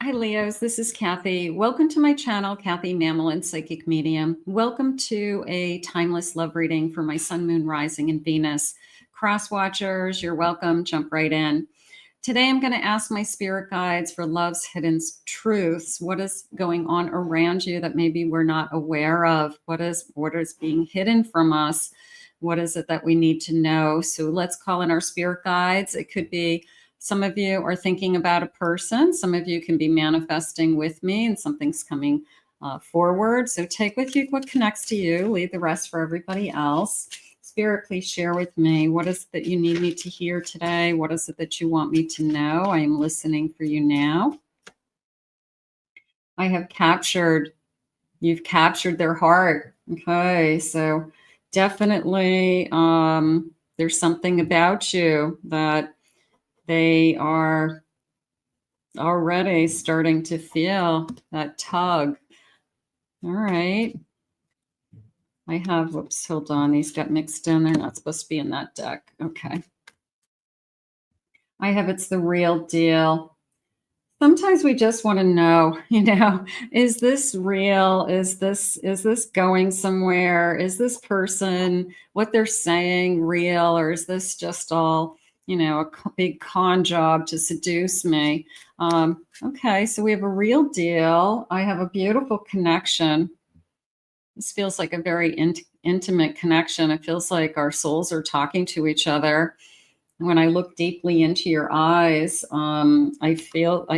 Hi, Leos. This is Kathy. Welcome to my channel, Kathy Mamolen, Psychic Medium. Welcome to a timeless love reading for my Sun, Moon, Rising, and Venus. Cross watchers, you're welcome. Jump right in. Today, I'm going to ask my spirit guides for love's hidden truths. What is going on around you that maybe we're not aware of? What is being hidden from us? What is it that we need to know? So let's call in our spirit guides. It could be some of you are thinking about a person. Some of you can be manifesting with me and something's coming forward. So take with you what connects to you. Leave the rest for everybody else. Spirit, please share with me. What is it that you need me to hear today? What is it that you want me to know? I am listening for you now. I have captured, you've captured their heart. Okay, so definitely there's something about you that they are already starting to feel that tug. All right. I have, whoops, hold on. These got mixed in. They're not supposed to be in that deck. Okay. I have it's the real deal. Sometimes we just want to know, is this real? Is this going somewhere? Is this person, what they're saying, real? Or is this just all, a big con job to seduce me? Okay, so we have a real deal. I have a beautiful connection. This feels like a very intimate connection. It feels like our souls are talking to each other. When I look deeply into your eyes, I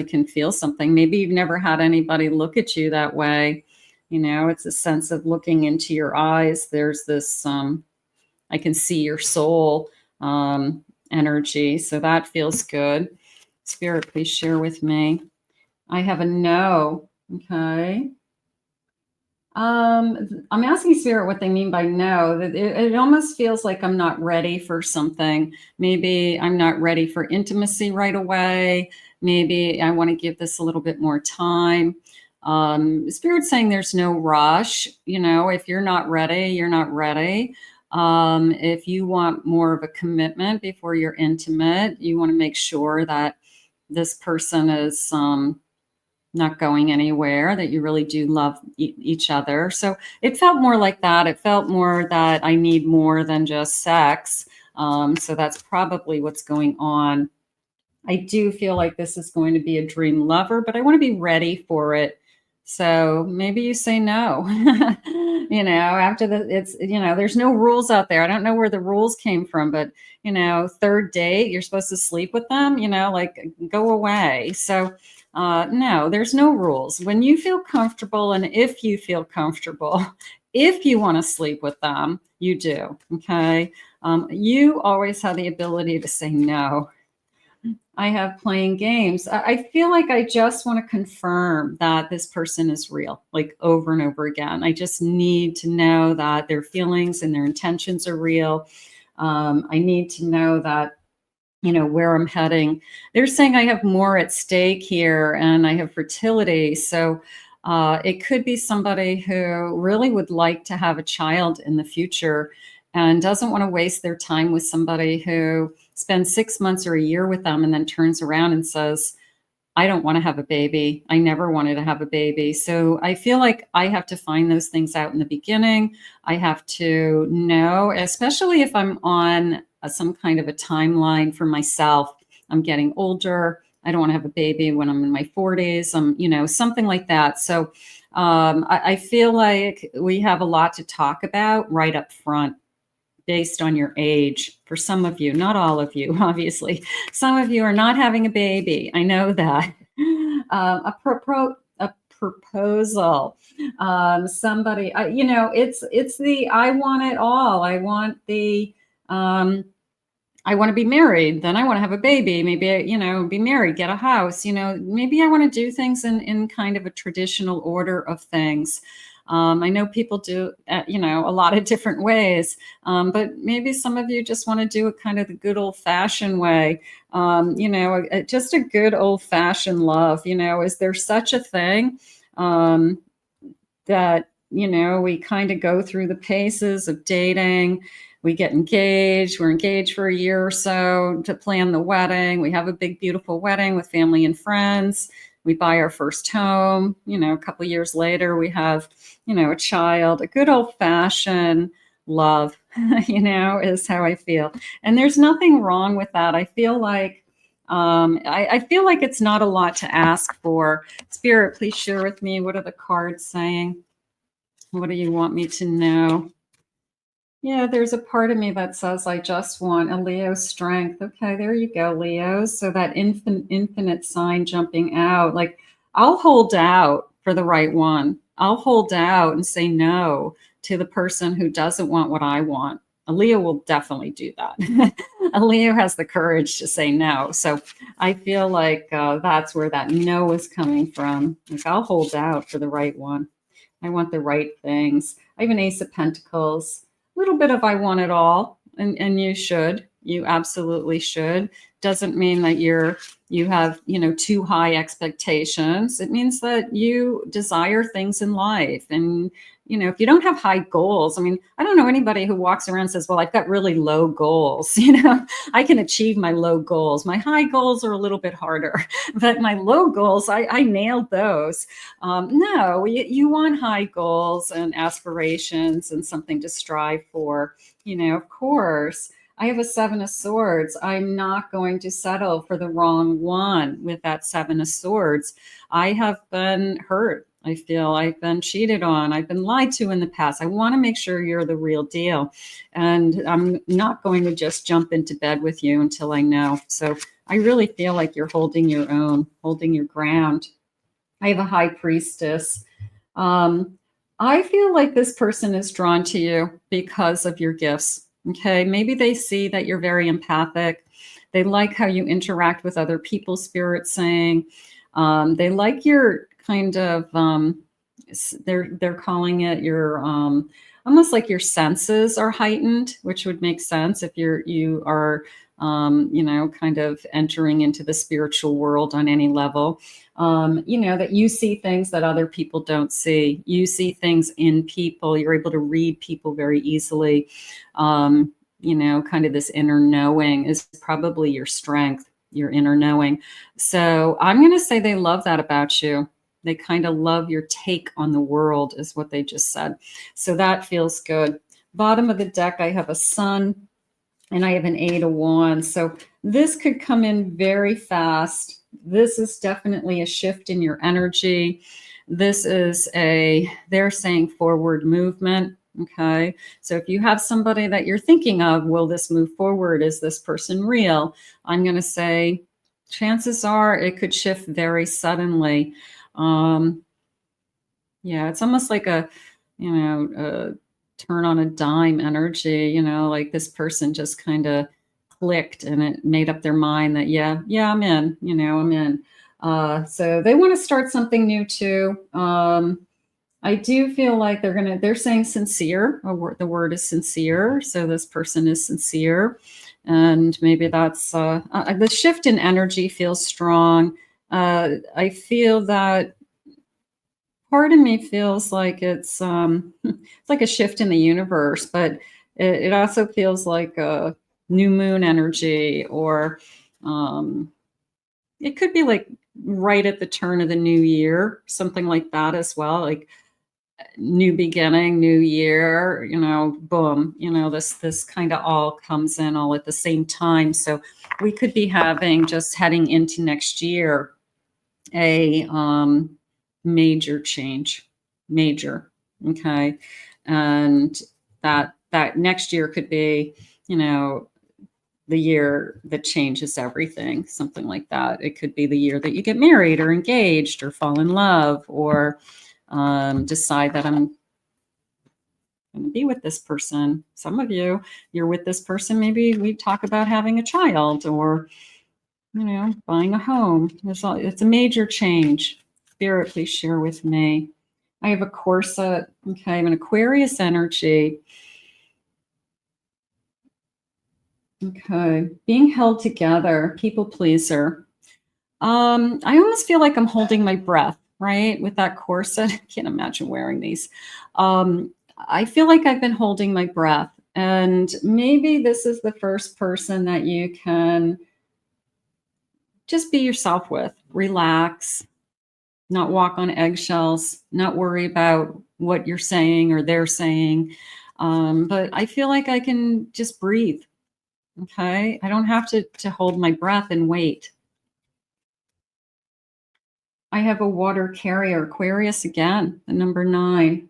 can feel something. Maybe you've never had anybody look at you that way. It's a sense of looking into your eyes. There's this, I can see your soul energy. So that feels good. Spirit, please share with me. I have a no. Okay. I'm asking Spirit what they mean by no. It almost feels like I'm not ready for something. Maybe I'm not ready for intimacy right away. Maybe I want to give this a little bit more time. Spirit's saying there's no rush. If you're not ready, you're not ready. If you want more of a commitment before you're intimate, you want to make sure that this person is not going anywhere, that you really do love each other. So it felt more like that. It felt more that I need more than just sex. So that's probably what's going on. I do feel like this is going to be a dream lover, but I want to be ready for it. So maybe you say no. After there's no rules out there. I don't know where the rules came from, but third date, you're supposed to sleep with them, go away. So no, there's no rules. When you feel comfortable, and if you feel comfortable, if you want to sleep with them, you do. Okay. You always have the ability to say no. I have playing games. I feel like I just want to confirm that this person is real, like over and over again. I just need to know that their feelings and their intentions are real. I need to know that, where I'm heading. They're saying I have more at stake here and I have fertility. So it could be somebody who really would like to have a child in the future and doesn't want to waste their time with somebody who spends 6 months or a year with them and then turns around and says, I don't want to have a baby. I never wanted to have a baby. So I feel like I have to find those things out in the beginning. I have to know, especially if I'm on some kind of a timeline for myself. I'm getting older. I don't want to have a baby when I'm in my 40s. Something like that. So I feel like we have a lot to talk about right up front, based on your age. For some of you, not all of you, obviously. Some of you are not having a baby. I know that. A proposal. Somebody, it's the I want it all. I want the I want to be married, then I want to have a baby, maybe, be married, get a house, maybe I want to do things in kind of a traditional order of things. I know people do, a lot of different ways, but maybe some of you just want to do it kind of the good old fashioned way. Just a good old fashioned love. Is there such a thing that, we kind of go through the paces of dating? We get engaged. We're engaged for a year or so to plan the wedding. We have a big, beautiful wedding with family and friends. we buy our first home, a couple years later, we have, a child, a good old fashioned love, is how I feel. And there's nothing wrong with that. I feel like, I feel like it's not a lot to ask for. Spirit, please share with me. What are the cards saying? What do you want me to know? Yeah, there's a part of me that says, I just want a Leo strength. Okay, there you go, Leo. So that infinite sign jumping out, like, I'll hold out for the right one. I'll hold out and say no to the person who doesn't want what I want. A Leo will definitely do that. A Leo has the courage to say no. So I feel like that's where that no is coming from. Like, I'll hold out for the right one. I want the right things. I have an Ace of Pentacles. A little bit of I want it all, and you should. You absolutely should. Doesn't mean that you have, too high expectations. It means that you desire things in life. And, if you don't have high goals, I mean, I don't know anybody who walks around and says, well, I've got really low goals. I can achieve my low goals. My high goals are a little bit harder, but my low goals, I nailed those. No, you want high goals and aspirations and something to strive for, of course. I have a 7 of Swords. I'm not going to settle for the wrong one with that 7 of Swords. I have been hurt. I feel I've been cheated on. I've been lied to in the past. I want to make sure you're the real deal. And I'm not going to just jump into bed with you until I know. So I really feel like you're holding your own, holding your ground. I have a High Priestess. I feel like this person is drawn to you because of your gifts. Okay, maybe they see that you're very empathic. They like how you interact with other people, Spirit saying. They like your kind of, they're calling it your, almost like your senses are heightened, which would make sense if you are, kind of entering into the spiritual world on any level. That you see things that other people don't see. You see things in people. You're able to read people very easily. Kind of this inner knowing is probably your strength, your inner knowing. So I'm going to say they love that about you. They kind of love your take on the world is what they just said. So that feels good. Bottom of the deck, I have a Sun and I have an 8 of Wands. So this could come in very fast. This is definitely a shift in your energy. This is they're saying forward movement. Okay. So if you have somebody that you're thinking of, will this move forward? Is this person real? I'm going to say chances are it could shift very suddenly. Yeah, it's almost like a turn on a dime energy, like this person just kind of clicked and it made up their mind that, yeah, I'm in, I'm in. So they want to start something new too. I do feel like they're saying sincere. The word is sincere. So this person is sincere. And maybe that's, the shift in energy feels strong. I feel that part of me feels like it's like a shift in the universe, but it also feels like a new moon energy, or it could be like right at the turn of the new year, something like that as well, like new beginning, new year, boom, this kind of all comes in all at the same time. So we could be having, just heading into next year, a major change, major. Okay. And that next year could be, the year that changes everything, something like that. It could be the year that you get married or engaged or fall in love, or decide that I'm going to be with this person. Some of you're with this person. Maybe we talk about having a child, or, buying a home. It's a major change. Spirit, please share with me. I have a corset. Okay, I have an Aquarius energy. Okay, being held together, people pleaser. I almost feel like I'm holding my breath, right? With that corset. I can't imagine wearing these. I feel like I've been holding my breath, and maybe this is the first person that you can just be yourself with, relax, not walk on eggshells, not worry about what you're saying or they're saying. But I feel like I can just breathe. Okay. I don't have to hold my breath and wait. I have a water carrier, Aquarius again, the number 9.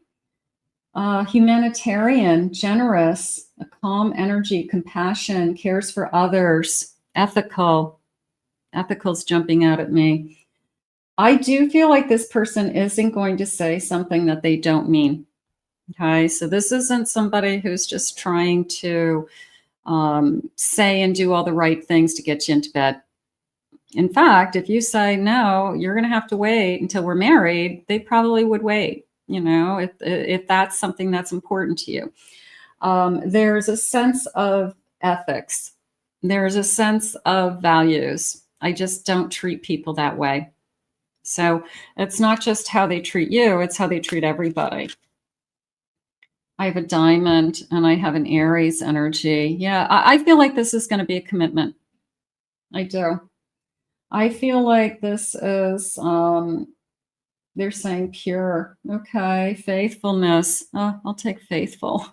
Humanitarian, generous, a calm energy, compassion, cares for others, ethical. Ethical's jumping out at me. I do feel like this person isn't going to say something that they don't mean. Okay, so this isn't somebody who's just trying to say and do all the right things to get you into bed. In fact, if you say, no, you're going to have to wait until we're married, they probably would wait, if that's something that's important to you. There's a sense of ethics. There's a sense of values. I just don't treat people that way. So it's not just how they treat you, it's how they treat everybody. I have a diamond and I have an Aries energy. Yeah, I feel like this is going to be a commitment. I do. I feel like this is, they're saying pure. Okay, faithfulness. I'll take faithful.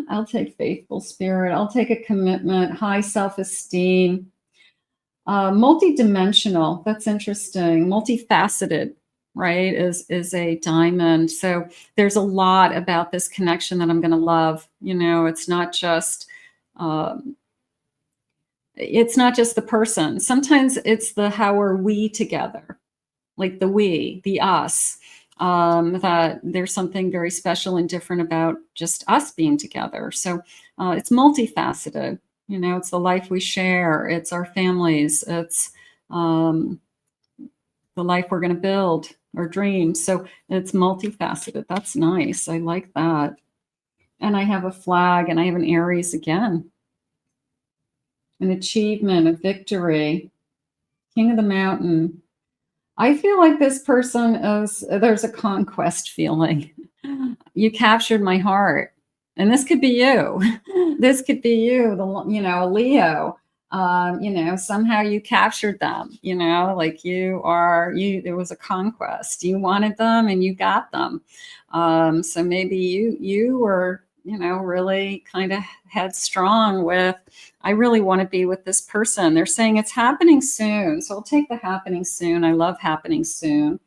I'll take faithful spirit. I'll take a commitment, high self-esteem. Multi-dimensional. That's interesting. Multifaceted, right, is a diamond. So there's a lot about this connection that I'm going to love. It's not just the person. Sometimes it's the how are we together, like the we, the us, that there's something very special and different about just us being together. So it's multifaceted. It's the life we share. It's our families. It's the life we're going to build, our dreams. So it's multifaceted. That's nice. I like that. And I have a flag and I have an Aries again. An achievement, a victory, King of the Mountain. I feel like this person there's a conquest feeling. You captured my heart. And this could be you. This could be you, a Leo. Somehow you captured them, like there was a conquest. You wanted them and you got them. So maybe you were, really kind of headstrong with, I really want to be with this person. They're saying it's happening soon. So I'll take the happening soon. I love happening soon.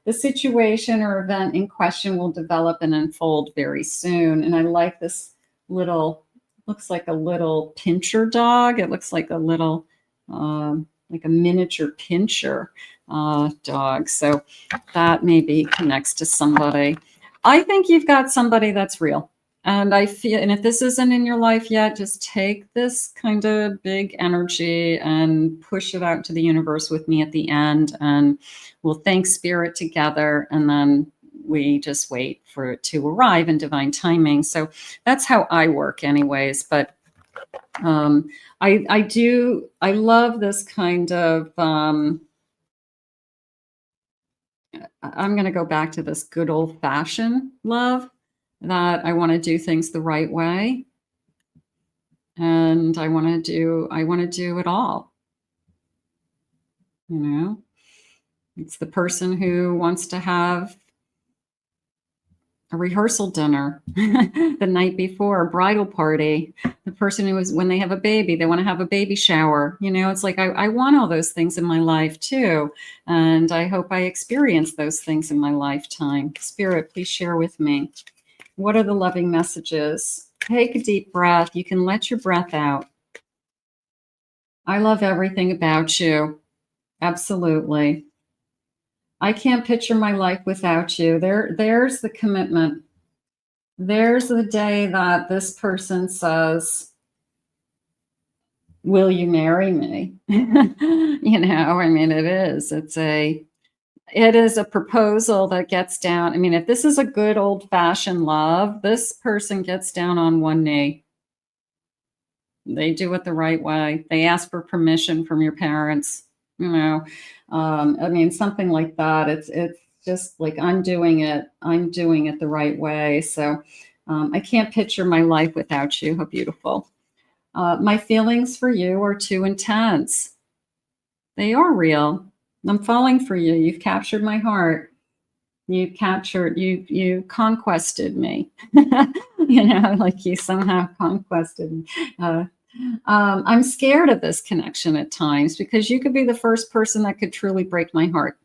The situation or event in question will develop and unfold very soon. And I like this looks like a little pincher dog. It looks like a little, like a miniature pincher dog. So that maybe connects to somebody. I think you've got somebody that's real. And I feel, and if this isn't in your life yet, just take this kind of big energy and push it out to the universe with me at the end. And we'll thank spirit together. And then we just wait for it to arrive in divine timing. So that's how I work anyways. But I love this kind of, I'm going to go back to this good old fashioned love, that I want to do things the right way. And I want to do it all. It's the person who wants to have a rehearsal dinner the night before, a bridal party. The person who is, when they have a baby, they want to have a baby shower. It's like, I want all those things in my life too. And I hope I experience those things in my lifetime. Spirit, please share with me. What are the loving messages? Take a deep breath. You can let your breath out. I love everything about you. Absolutely. I can't picture my life without you. There's the commitment. There's the day that this person says, will you marry me? It is a proposal that gets down. If this is a good old fashioned love, this person gets down on one knee. They do it the right way. They ask for permission from your parents, something like that. It's just like, I'm doing it the right way. So I can't picture my life without you. How beautiful. My feelings for you are too intense. They are real. I'm falling for you. You've captured my heart. You conquested me. Like you somehow conquested me. I'm scared of this connection at times because you could be the first person that could truly break my heart.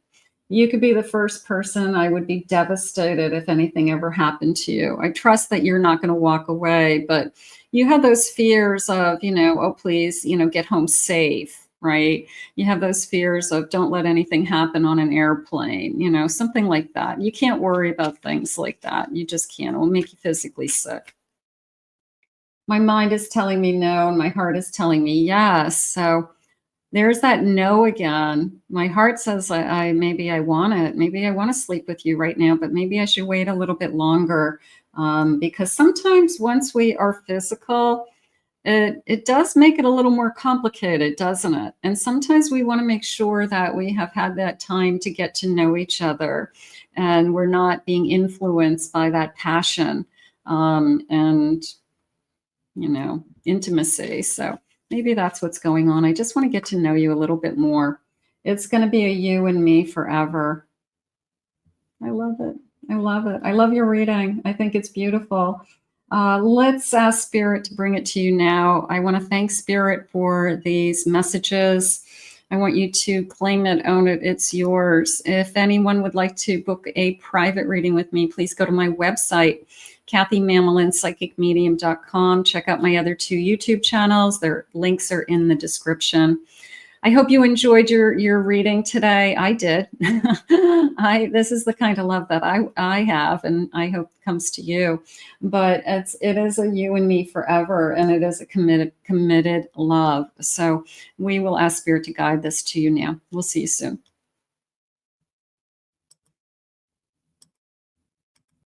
You could be the first person I would be devastated if anything ever happened to you. I trust that you're not going to walk away, but you have those fears of, oh, please, get home safe, right? You have those fears of don't let anything happen on an airplane, something like that. You can't worry about things like that. You just can't. It will make you physically sick. My mind is telling me no, and my heart is telling me yes. So there's that no again. My heart says maybe I want it. Maybe I want to sleep with you right now, but maybe I should wait a little bit longer. Because sometimes once we are physical, it does make it a little more complicated, doesn't it? And sometimes we want to make sure that we have had that time to get to know each other and we're not being influenced by that passion and intimacy. So maybe that's what's going on. I just want to get to know you a little bit more. It's going to be a you and me forever. I love it. I love it. I love your reading. I think it's beautiful. Let's ask Spirit to bring it to you now. I want to thank Spirit for these messages. I want you to claim it, own it. It's yours. If anyone would like to book a private reading with me, please go to my website, KathyMamolen.psychicmedium.com. Check out my other 2 YouTube channels. Their links are in the description. I hope you enjoyed your reading today. I did. This is the kind of love that I have, and I hope it comes to you. But it is a you and me forever, and it is a committed love. So we will ask Spirit to guide this to you now. We'll see you soon.